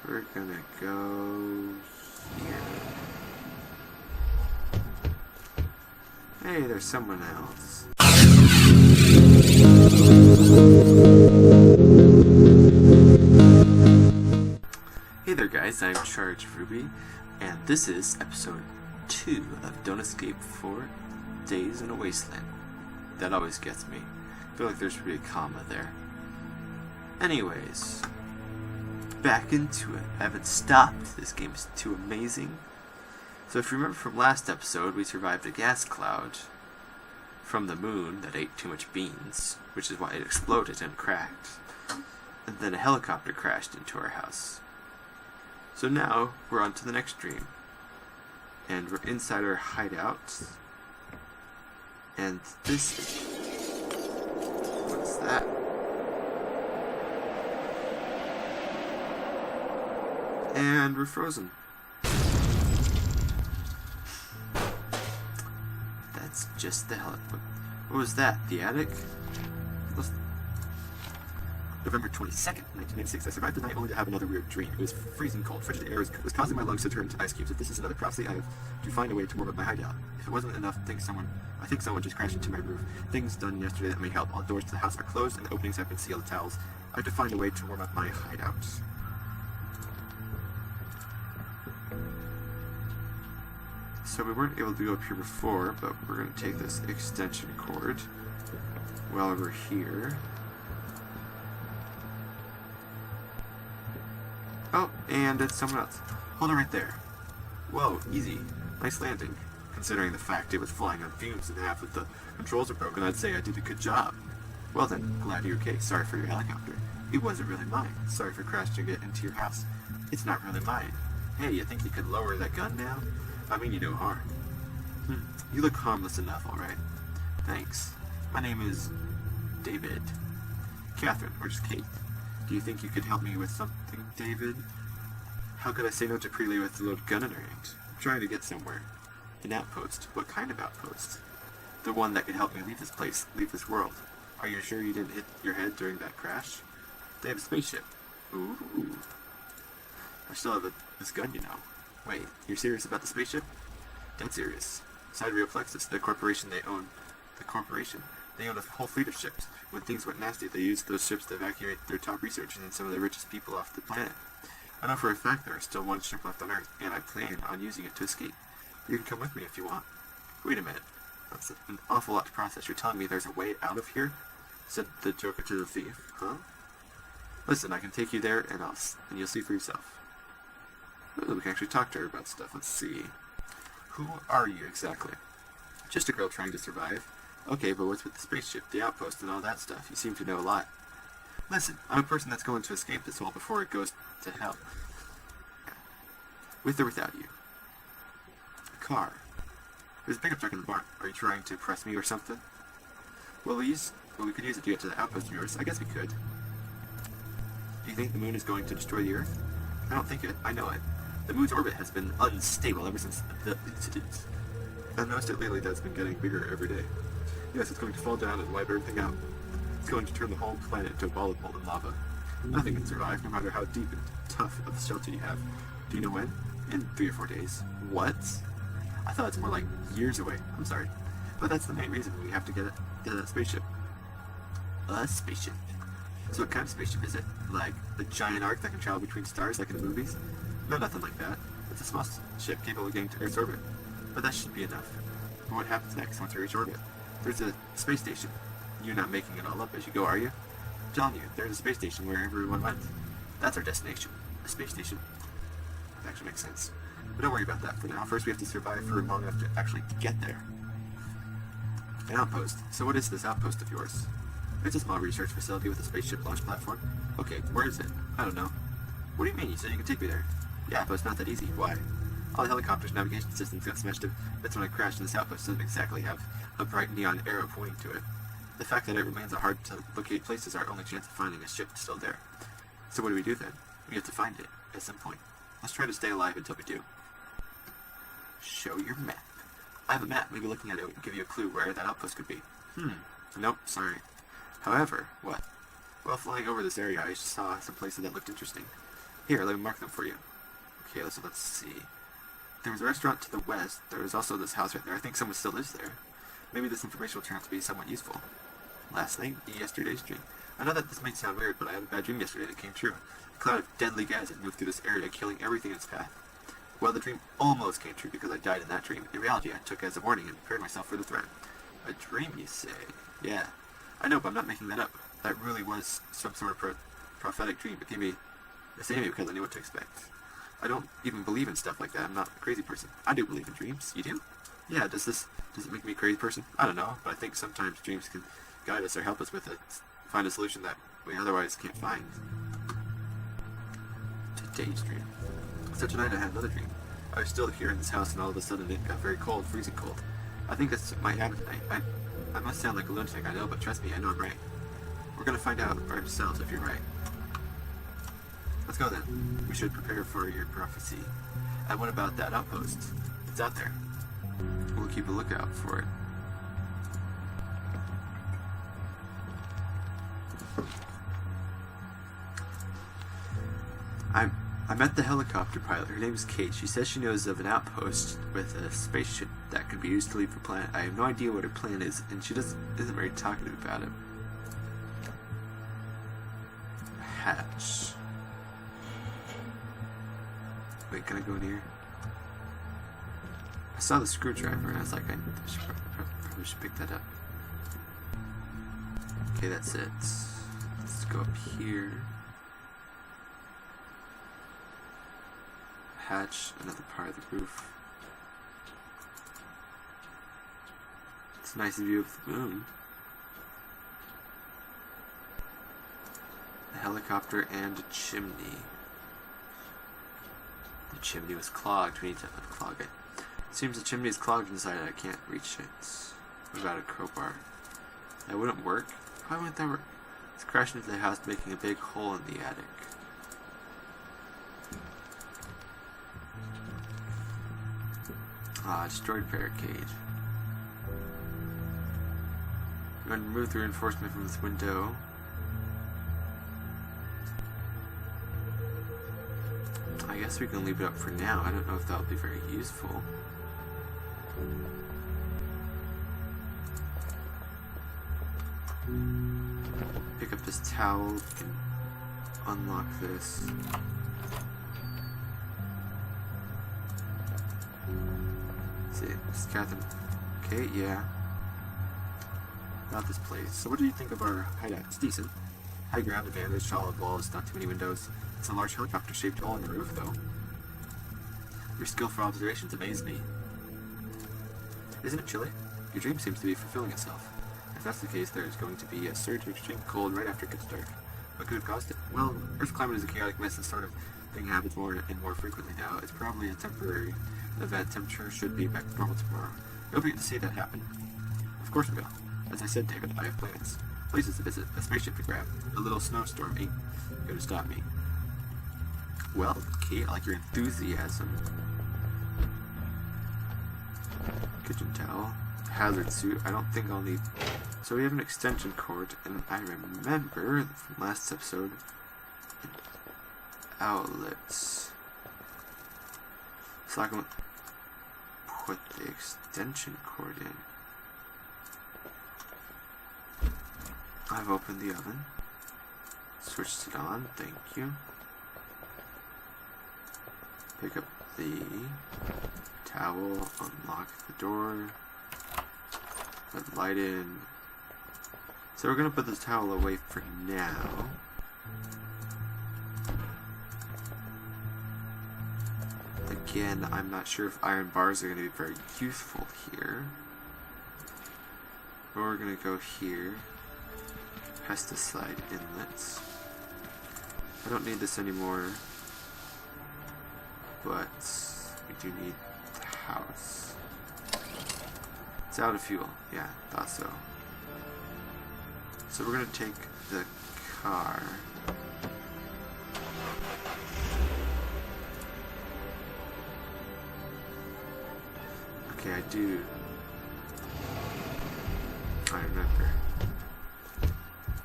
We're gonna go here. Hey, there's someone else. Hey there guys, I'm Charge Ruby, and this is episode 2 of Don't Escape 4 Days in a Wasteland. That always gets me. I feel like there should be a comma there. Anyways, back into it. I haven't stopped. This game is too amazing. So if you remember from last episode, we survived a gas cloud from the moon that ate too much beans, which is why it exploded and cracked. And then a helicopter crashed into our house. So now, we're on to the next dream. And we're inside our hideout. And this is... what's that? And we're frozen. That's just the hell. What was that? The attic? November 22nd, 1986. I survived the night only to have another weird dream. It was freezing cold. Frigid air was causing my lungs to turn to ice cubes. If this is another prophecy, I have to find a way to warm up my hideout. If it wasn't enough, I think someone just crashed into my roof. Things done yesterday that may help. All doors to the house are closed and the openings have been sealed with towels. I have to find a way to warm up my hideout. So we weren't able to go up here before, but we're going to take this extension cord while we're here. Oh, and it's someone else. Hold it right there. Whoa, easy. Nice landing. Considering the fact it was flying on fumes and half of the controls are broken, I'd say I did a good job. Well then, glad you're okay. Sorry for your helicopter. It wasn't really mine. Sorry for crashing it into your house. It's not really mine. Hey, you think you could lower that gun now? I mean you no harm. You look harmless enough, alright. Thanks. My name is... David. Catherine, or just Kate. Do you think you could help me with something, David? How could I say no to Prelay with the loaded gun in her hand? I'm trying to get somewhere. An outpost. What kind of outpost? The one that could help me leave this place, leave this world. Are you sure you didn't hit your head during that crash? They have a spaceship. Ooh. I still have this gun, you know. Wait, you're serious about the spaceship? Dead serious. Sidereal Plexus, the corporation they own. The corporation? They own a whole fleet of ships. When things went nasty, they used those ships to evacuate their top researchers and some of the richest people off the planet. I know for a fact there is still one ship left on Earth, and I plan on using it to escape. You can come with me if you want. Wait a minute. That's an awful lot to process. You're telling me there's a way out of here? Said the Joker to the thief. Huh? Listen, I can take you there, and you'll see for yourself. Ooh, we can actually talk to her about stuff. Let's see. Who are you exactly? Just a girl trying to survive. Okay, but what's with the spaceship, the outpost, and all that stuff? You seem to know a lot. Listen, I'm a person that's going to escape this world before it goes to hell. With or without you. A car. There's a pickup truck in the barn. Are you trying to press me or something? Well, we could use it to get to the outpost of yours. I guess we could. Do you think the moon is going to destroy the Earth? I don't think it. I know it. The moon's orbit has been unstable ever since the incident. I've noticed it lately that it's been getting bigger every day. Yes, it's going to fall down and wipe everything out. It's going to turn the whole planet into a ball of molten lava. Nothing can survive, no matter how deep and tough of a shelter you have. Do you know when? In 3 or 4 days. What? I thought it's more like years away. I'm sorry. But that's the main reason we have to get a spaceship. A spaceship? So what kind of spaceship is it? Like a giant arc that can travel between stars like in the movies? No, nothing like that. It's a small ship capable of getting to Earth's orbit. But that should be enough. But what happens next once we reach orbit? There's a space station. You're not making it all up as you go, are you? I'm telling you, there's a space station where everyone went. That's our destination. A space station. That actually makes sense. But don't worry about that for now. First we have to survive for long enough to actually get there. An outpost. So what is this outpost of yours? It's a small research facility with a spaceship launch platform. Okay, where is it? I don't know. What do you mean? You said you could take me there. Yeah, but it's not that easy. Why? All the helicopter's navigation systems got smashed to bits when I crashed, and this outpost doesn't exactly have a bright neon arrow pointing to it. The fact that it remains a hard to locate place is our only chance of finding a ship still there. So what do we do then? We have to find it at some point. Let's try to stay alive until we do. Show your map. I have a map. Maybe looking at it would give you a clue where that outpost could be. Nope, sorry. However, what? While flying over this area, I saw some places that looked interesting. Here, let me mark them for you. Okay, let's see. There was a restaurant to the west. There was also this house right there. I think someone still lives there. Maybe this information will turn out to be somewhat useful. Last night, yesterday's dream. I know that this might sound weird, but I had a bad dream yesterday that came true. A cloud of deadly gas had moved through this area, killing everything in its path. Well, the dream almost came true because I died in that dream. In reality, I took it as a warning and prepared myself for the threat. A dream, you say? Yeah. I know, but I'm not making that up. That really was some sort of prophetic dream. It gave me the same because I knew what to expect. I don't even believe in stuff like that. I'm not a crazy person. I do believe in dreams. You do? Yeah, does it make me a crazy person? I don't know, but I think sometimes dreams can guide us or help us with it. Find a solution that we otherwise can't find. Today's dream. So tonight I had another dream. I was still here in this house and all of a sudden it got very cold, freezing cold. I think that's my habit tonight. I must sound like a lunatic, I know, but trust me, I know I'm right. We're gonna find out for ourselves if you're right. Let's go then. We should prepare for your prophecy. And what about that outpost? It's out there. We'll keep a lookout for it. I met the helicopter pilot. Her name is Kate. She says she knows of an outpost with a spaceship that could be used to leave the planet. I have no idea what her plan is, and she isn't very talkative about it. Hatch. Wait, can I go in here? I saw the screwdriver and I was like, I probably should pick that up. Okay, that's it. Let's go up here. Hatch, another part of the roof. It's a nice view of the moon. A helicopter and a chimney. The chimney was clogged. We need to unclog it. Seems the chimney is clogged inside and I can't reach it. What about a crowbar? That wouldn't work. Why wouldn't that work? It's crashed into the house, making a big hole in the attic. Destroyed barricade. I'm going to remove the reinforcement from this window. I guess we can leave it up for now. I don't know if that'll be very useful. Pick up this towel. We can unlock this. See, scout them. Okay, yeah. Not this place. So what do you think of our hideout? It's decent. High ground advantage, solid walls, not too many windows. It's a large helicopter-shaped hole in the roof, though. Your skill for observations amazed me. Isn't it chilly? Your dream seems to be fulfilling itself. If that's the case, there's going to be a surge of extreme cold right after it gets dark. What could have caused it? Well, Earth's climate is a chaotic mess. This sort of thing happens more and more frequently now. It's probably a temporary event. Temperature should be back to normal tomorrow. You'll be able to see that happen. Of course we will. As I said, David, I have plans. Places to visit, a spaceship to grab. A little snowstorm ain't gonna stop me. Well, Kate, I like your enthusiasm. Kitchen towel. Hazard suit. I don't think I'll need... So we have an extension cord, and I remember from last episode... outlets. So I can put the extension cord in. I've opened the oven. Switched it on, thank you. Pick up the towel, unlock the door, put the light in. So we're gonna put the towel away for now. Again, I'm not sure if iron bars are gonna be very useful here. But we're gonna go here. Pesticide inlets. I don't need this anymore, but we do need the house. It's out of fuel. Yeah, thought so. So we're gonna take the car. Okay, I do. I remember.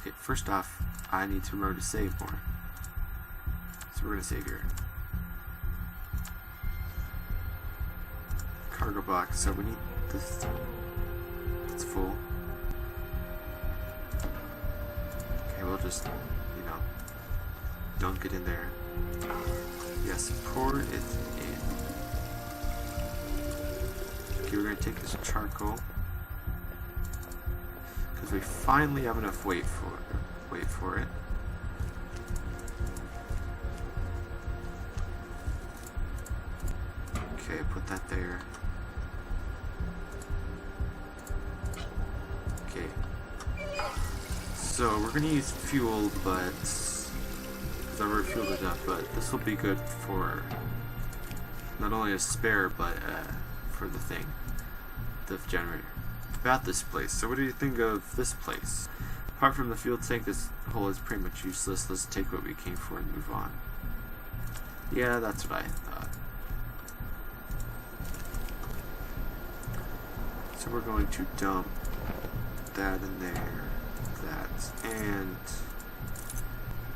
Okay, first off, I need to remember to save more. So we're gonna save here. Cargo box, so we need this. It's full. Okay, we'll just, you know, dunk it in there. Yes, pour it in. Okay, we're gonna take this charcoal. Because we finally have enough weight for it. Okay, put that there. Okay. So we're gonna use fuel, but because I've already fueled it up, but this will be good for not only a spare, but for the thing, the generator. About this place. So what do you think of this place? Apart from the fuel tank, this hole is pretty much useless. Let's take what we came for and move on. Yeah, that's what I thought. So we're going to dump that in there, that, and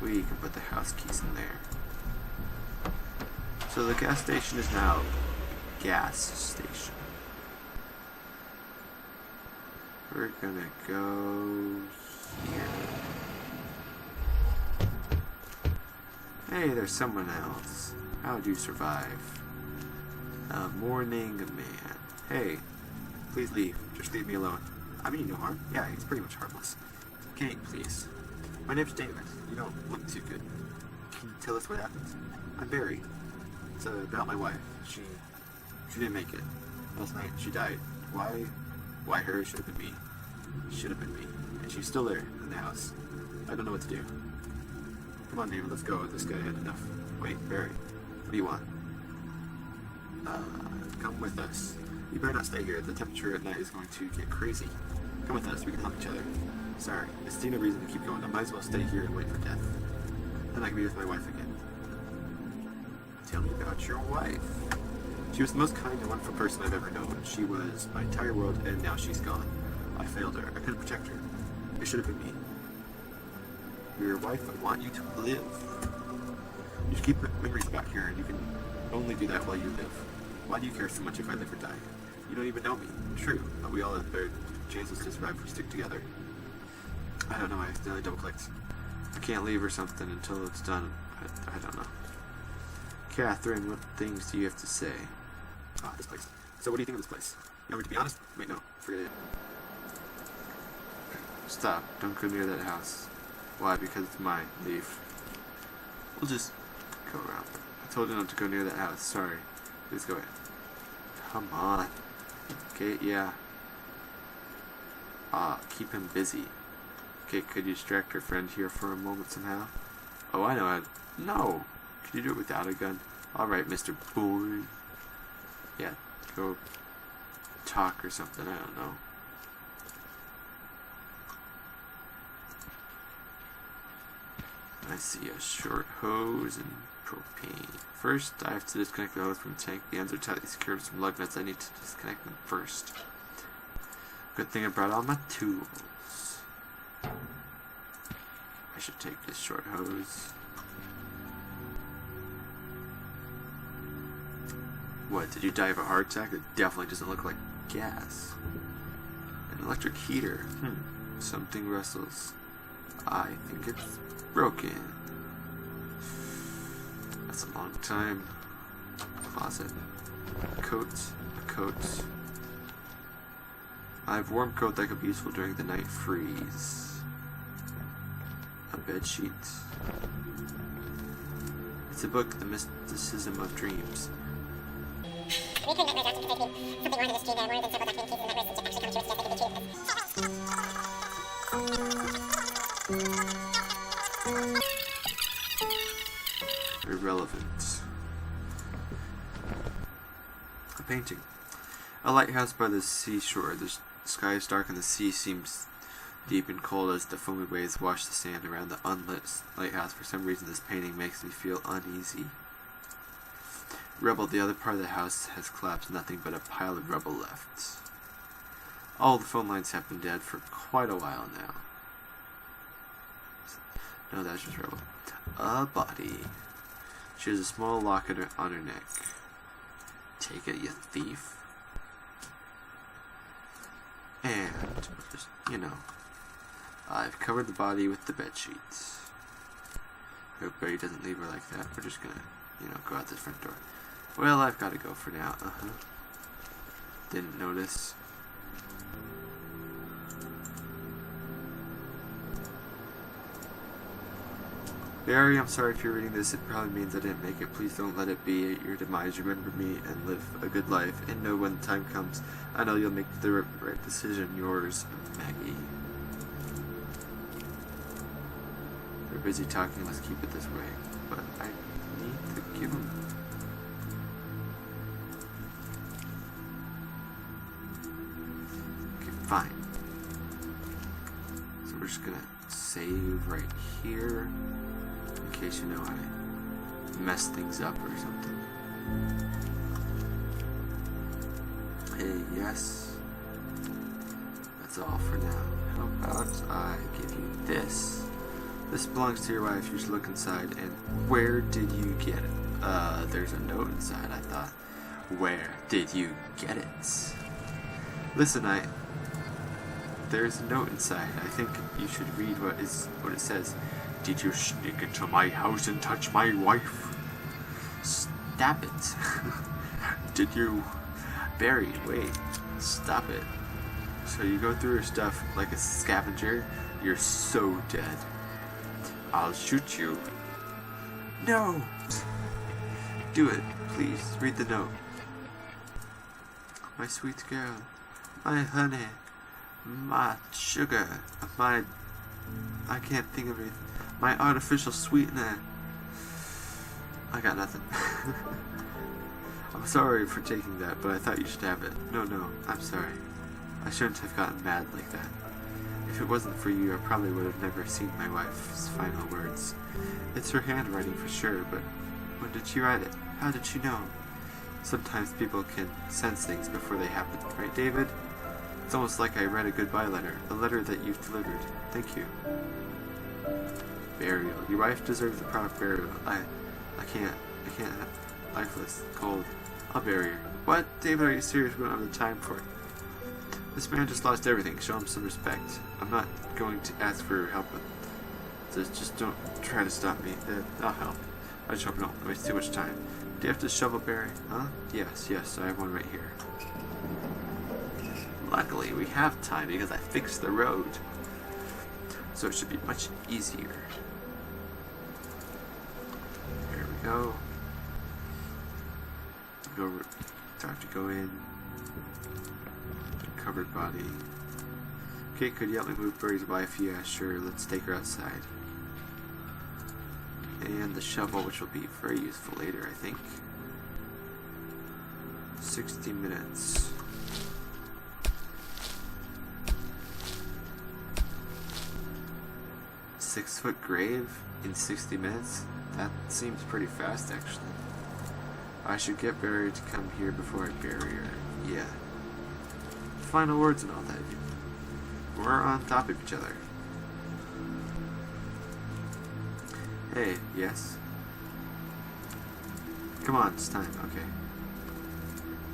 we can put the house keys in there. So the gas station is now a gas station. We're gonna go here. Hey, there's someone else. How'd you survive? A morning man. Hey, please leave. Just leave me alone. I mean no harm. Yeah, he's pretty much harmless. Okay, please. My name's David. You don't look too good. Can you tell us what happened? I'm Barry. It's about my wife. She didn't make it. Last night she died. Why her? Should have been me. Should have been me. And she's still there in the house. I don't know what to do. Come on, David, let's go. This guy had enough. Wait, Barry. What do you want? Come with us. You better not stay here. The temperature at night is going to get crazy. Come with us. We can help each other. Sorry. I see no reason to keep going. I might as well stay here and wait for death. Then I can be with my wife again. Tell me about your wife. She was the most kind and wonderful person I've ever known. She was my entire world, and now she's gone. I failed her. I couldn't protect her. It should have been me. You're your wife. I want you to live. You should keep memories back here, and you can only do that while you live. Why do you care so much if I live or die? You don't even know me. True, but we all have better chances to survive if we stick together. I don't know, I accidentally double-clicked. I can't leave or something until it's done. I don't know. Catherine, what things do you have to say? Ah, this place. So what do you think of this place? You want me to be honest? Wait, no. Forget it. Stop. Don't go near that house. Why? Because it's mine. Leave. We'll just go around. I told you not to go near that house. Sorry. Please go ahead. Come on. Okay, yeah. Keep him busy. Okay, could you distract your friend here for a moment somehow? Oh, I know. No! Could you do it without a gun? Alright, Mr. Boy. Yeah, go talk or something, I don't know. I see a short hose and propane. First, I have to disconnect the hose from the tank. The ends are tightly secured with some lug nuts. I need to disconnect them first. Good thing I brought all my tools. I should take this short hose. What, did you die of a heart attack? It definitely doesn't look like gas. An electric heater. Something rustles. I think it's broken. That's a long time. Closet. A coat. I have warm coat that could be useful during the night freeze. A bed sheet. It's a book, The Mysticism of Dreams. Recurring nightmares often conflict me. Something wrong in this dream. There are more than several documented cases of nightmares that actually come true. It's just I think the truth. Irrelevant. A painting. A lighthouse by the seashore. The sky is dark and the sea seems deep and cold as the foamy waves wash the sand around the unlit lighthouse. For some reason, this painting makes me feel uneasy. Rubble. The other part of the house has collapsed. Nothing but a pile of rubble left. All the phone lines have been dead for quite a while now. No, that's just rubble. A body. She has a small locket on her neck. Take it, you thief. And, just, you know, I've covered the body with the bed sheets. Hope Barry doesn't leave her like that. We're just gonna, you know, go out this front door. Well, I've got to go for now. Didn't notice. Barry, I'm sorry if you're reading this. It probably means I didn't make it. Please don't let it be your demise. Remember me and live a good life. And know when the time comes, I know you'll make the right decision. Yours, Maggie. We're busy talking. Let's keep it this way. But I need to give him... Okay, fine. So we're just gonna save right here. In case, you know, I mess things up or something. Hey, yes. That's all for now. How about I give you this? This belongs to your wife. You should look inside. And where did you get it? There's a note inside. I thought, where did you get it? Listen, there's a note inside. I think you should read what it says. Did you sneak into my house and touch my wife? Stop it. Did you... Barry, wait. Stop it. So you go through her stuff like a scavenger? You're so dead. I'll shoot you. No! Do it, please. Read the note. My sweet girl. My honey. My sugar. My... I can't think of anything. My artificial sweetener. I got nothing. I'm sorry for taking that, but I thought you should have it. No, I'm sorry. I shouldn't have gotten mad like that. If it wasn't for you, I probably would have never seen my wife's final words. It's her handwriting for sure, but when did she write it? How did she know? Sometimes people can sense things before they happen, right, David? It's almost like I read a goodbye letter, a letter that you've delivered. Thank you. Burial. Your wife deserves the proper burial. I can't have lifeless, cold. I'll bury her. What? David, are you serious? We don't have the time for it. This man just lost everything. Show him some respect. I'm not going to ask for your help. Just don't try to stop me. I'll help. I just hope I don't waste too much time. Do you have to shovel, Barry? Huh? Yes, I have one right here. Luckily, we have time because I fixed the road. So it should be much easier. There we go. Time to go in. Covered body. Okay, could you help me move Barry's wife? Yeah, sure. Let's take her outside. And the shovel, which will be very useful later, I think. 60 minutes. Six-foot grave in 60 minutes? That seems pretty fast, actually. I should get Barry to come here before I bury her. Yeah. Final words and all that. We're on top of each other. Hey, yes? Come on, it's time. Okay.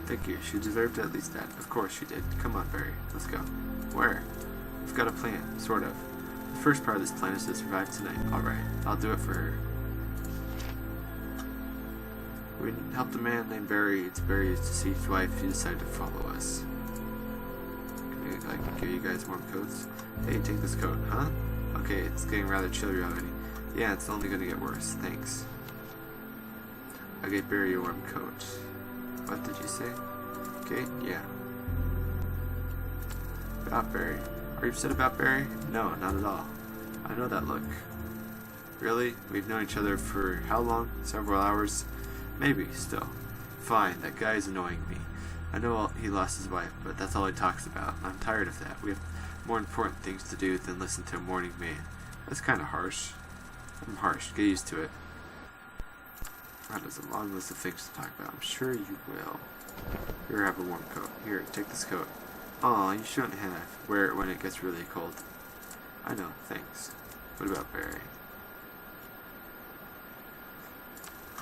Thank you. She deserved at least that. Of course she did. Come on, Barry. Let's go. Where? We've got a plan, sort of. The first part of this plan is to survive tonight. Alright, I'll do it for her. We helped a man named Barry to bury his deceased wife. He decided to follow us. I can give you guys warm coats. Hey, take this coat, huh? Okay, it's getting rather chilly already. Yeah, it's only gonna get worse. Thanks. I gave Barry a warm coat. What did you say? Okay, yeah. About Barry. Are you upset about Barry? No, not at all. I know that look. Really? We've known each other for how long? Several hours? Maybe, still. Fine, that guy's annoying me. I know he lost his wife, but that's all he talks about. I'm tired of that. We have more important things to do than listen to a mourning man. That's kind of harsh. I'm harsh. Get used to it. That is a long list of things to talk about. I'm sure you will. Here, have a warm coat. Here, take this coat. Aw, you shouldn't have. Wear it when it gets really cold. I know, thanks. What about Barry?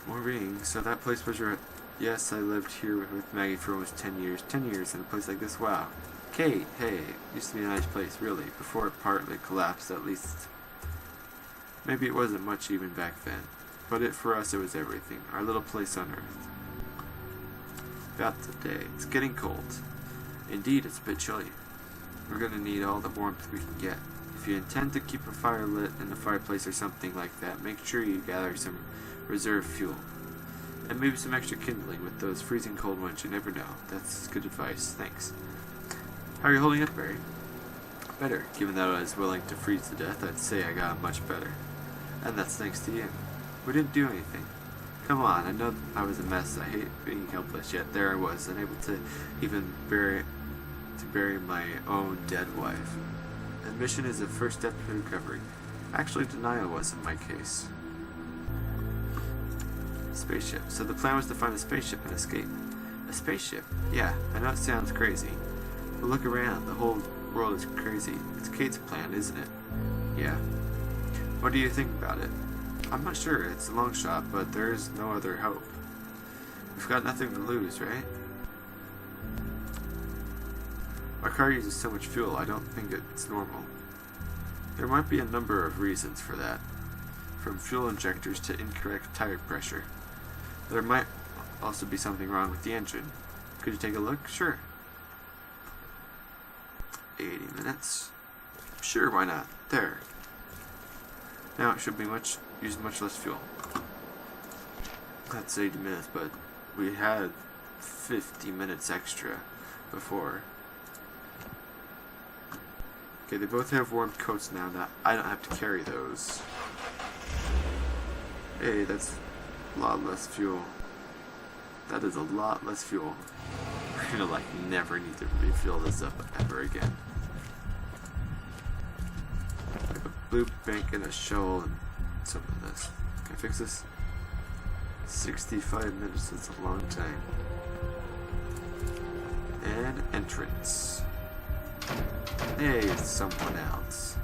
Maureen, so that place was your... Yes, I lived here with Maggie for almost 10 years. 10 years in a place like this, wow. Kate, hey, it used to be a nice place, really, before it partly collapsed, at least. Maybe it wasn't much even back then, but for us it was everything, our little place on Earth. About the day, it's getting cold. Indeed, it's a bit chilly. We're gonna need all the warmth we can get. If you intend to keep a fire lit in the fireplace or something like that, make sure you gather some reserve fuel. And maybe some extra kindling with those freezing cold ones, you never know. That's good advice, thanks. How are you holding up, Barry? Better. Given that I was willing to freeze to death, I'd say I got much better. And that's thanks to you. We didn't do anything. Come on, I know I was a mess. I hate being helpless, yet there I was, unable to even bury my own dead wife. Admission is the first step to recovery. Actually, denial was in my case. Spaceship. So the plan was to find a spaceship and escape. A spaceship? Yeah, I know it sounds crazy. But look around, the whole world is crazy. It's Kate's plan, isn't it? Yeah. What do you think about it? I'm not sure, it's a long shot, but there's no other hope. We've got nothing to lose, right? Our car uses so much fuel, I don't think it's normal. There might be a number of reasons for that. From fuel injectors to incorrect tire pressure. There might also be something wrong with the engine. Could you take a look? Sure. 80 minutes. Sure, why not? There. Now it should be use much less fuel. That's 80 minutes, but we had 50 minutes extra before. Okay, they both have warm coats now. I don't have to carry those. Hey, that's a lot less fuel. That is a lot less fuel. We're gonna never need to refill this up ever again. Like a blue bank and a shovel and some of this. Can I fix this? 65 minutes, that's a long time. And entrance. Hey, it's someone else.